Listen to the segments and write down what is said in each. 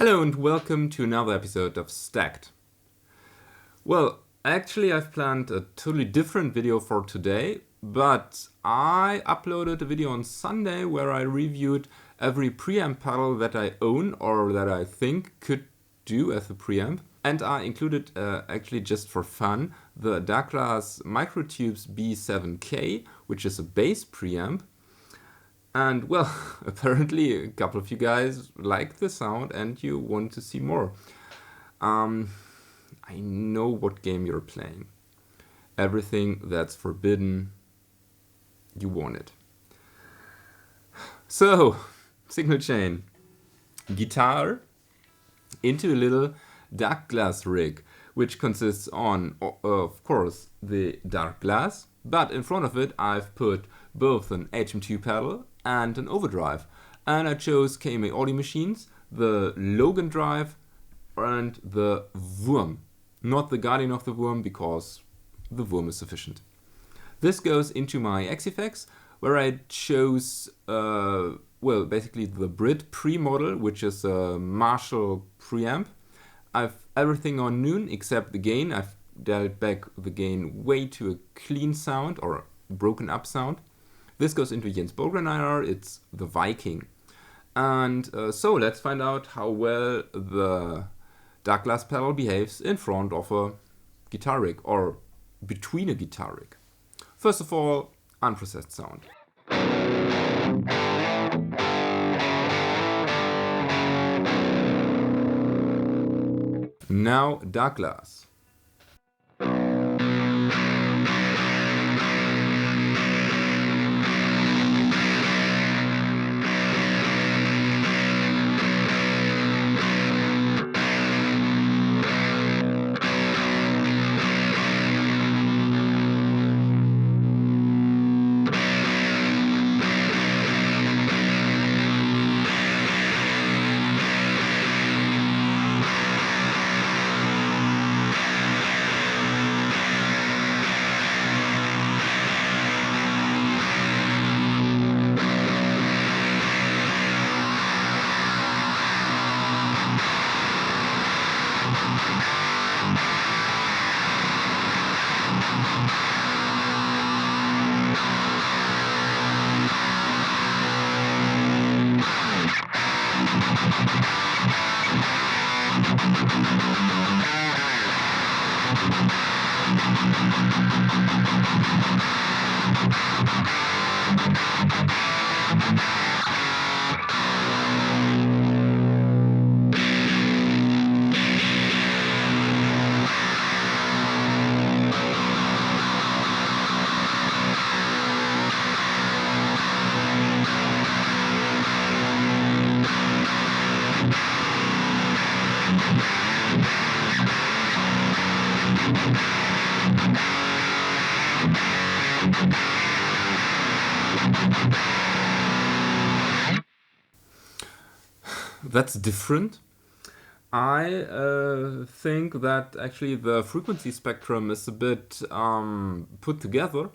Hello and welcome to another episode of Stacked. Well, actually I've planned a totally different video for today, but I uploaded a video on Sunday where I reviewed every preamp pedal that I own or that I think could do as a preamp. And I included, actually just for fun, the Darkglass Microtubes B7K, which is a bass preamp. And well, apparently a couple of you guys like the sound and you want to see more. I know what game you're playing. Everything that's forbidden, you want it. So, signal chain, guitar into a little Darkglass rig, which consists on, of course, the Darkglass, but in front of it I've put both an HM2 pedal and an overdrive. And I chose KMA audio machines, the Logan drive and the Wurm. Not the Guardian of the Wurm, because the Wurm is sufficient. This goes into my XFX, where I chose, well, basically the Brit pre-model, which is a Marshall preamp. I've everything on noon except the gain. I've dialed back the gain way to a clean sound or broken up sound. This goes into Jens Bogrenayer, it's the Viking. And so let's find out how well the Darkglass pedal behaves in front of a guitar rig or between a guitar rig. First of all, unprocessed sound. Now Darkglass. That's different. I think that actually the frequency spectrum is a bit put together,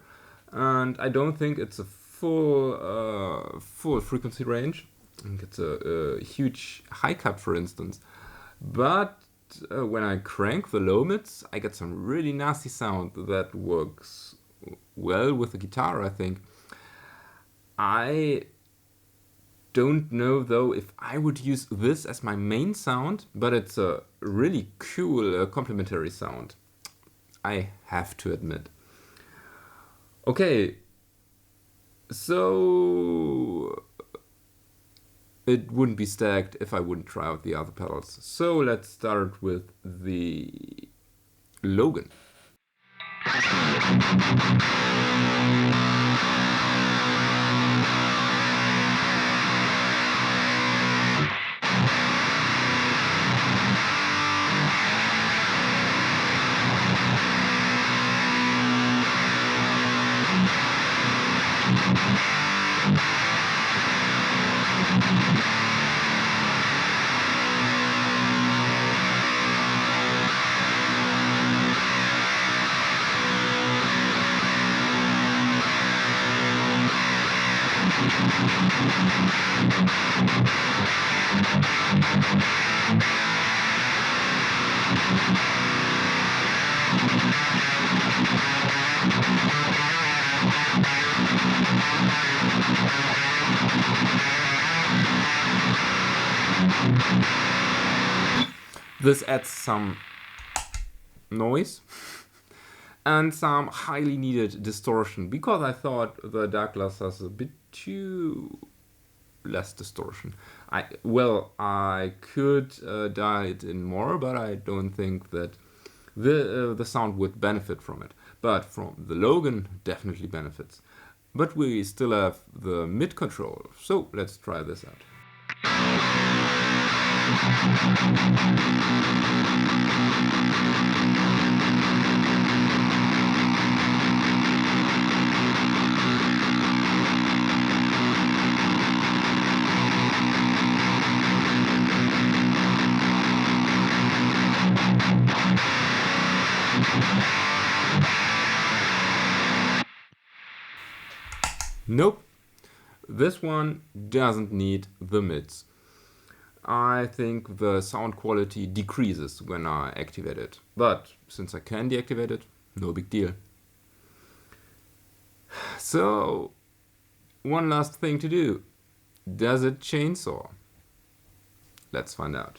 and I don't think it's a full frequency range. I think it's a huge high cut, for instance. But when I crank the low mids, I get some really nasty sound that works well with the guitar, I think. I don't know though if I would use this as my main sound, but it's a really cool complementary sound, I have to admit. Okay, so it wouldn't be stacked if I wouldn't try out the other pedals. So let's start with the Logan. This adds some noise and some highly needed distortion, because I thought the Darkglass has a bit too less distortion. I could dial it in more, but I don't think that the sound would benefit from it. But from the Logan, definitely benefits. But we still have the mid control, so let's try this out. Nope, this one doesn't need the mids. I think the sound quality decreases when I activate it, but since I can deactivate it, no big deal. So, one last thing to do. Does it chainsaw? Let's find out.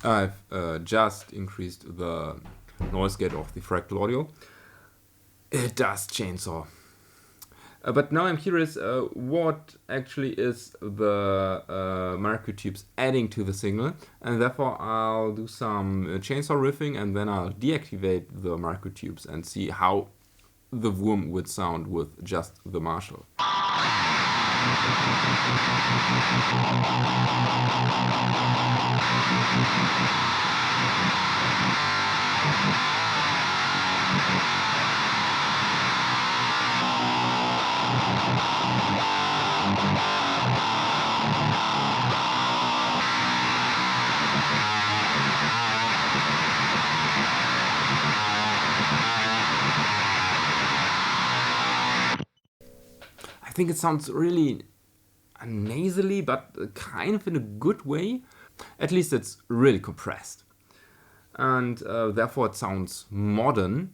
I've just increased the noise gate of the fractal audio. It does chainsaw. But now I'm curious, what actually is the microtubes adding to the signal, and therefore I'll do some chainsaw riffing and then I'll deactivate the microtubes and see how the Wurm would sound with just the Marshall. I think it sounds really nasally, but kind of in a good way. At least it's really compressed. And therefore it sounds modern.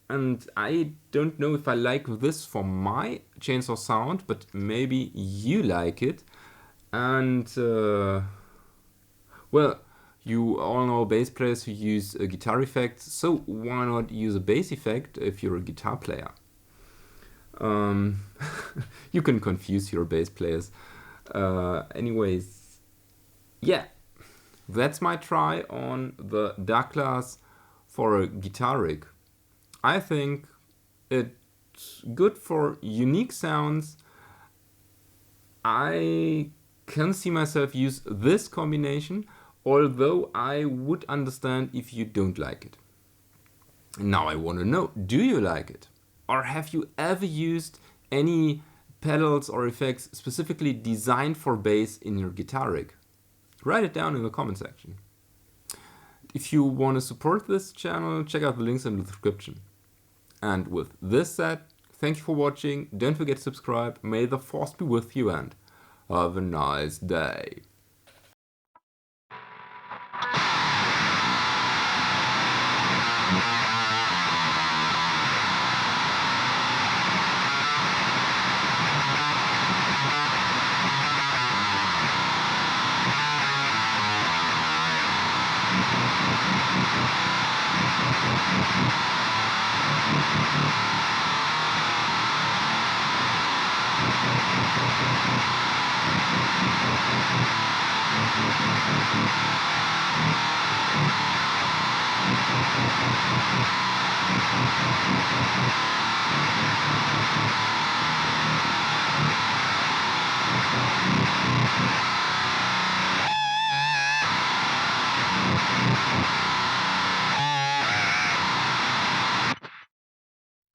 And I don't know if I like this for my chainsaw sound, but maybe you like it. And well, you all know bass players who use guitar effects, so why not use a bass effect if you're a guitar player? You can confuse your bass players. Anyways, yeah, that's my try on the Darkglass for a guitar rig. I think it's good for unique sounds. I can see myself use this combination, although I would understand if you don't like it. Now I want to know, do you like it? Or have you ever used any pedals or effects specifically designed for bass in your guitar rig? Write it down in the comment section. If you want to support this channel, check out the links in the description. And with this said, thank you for watching, don't forget to subscribe, may the force be with you and have a nice day.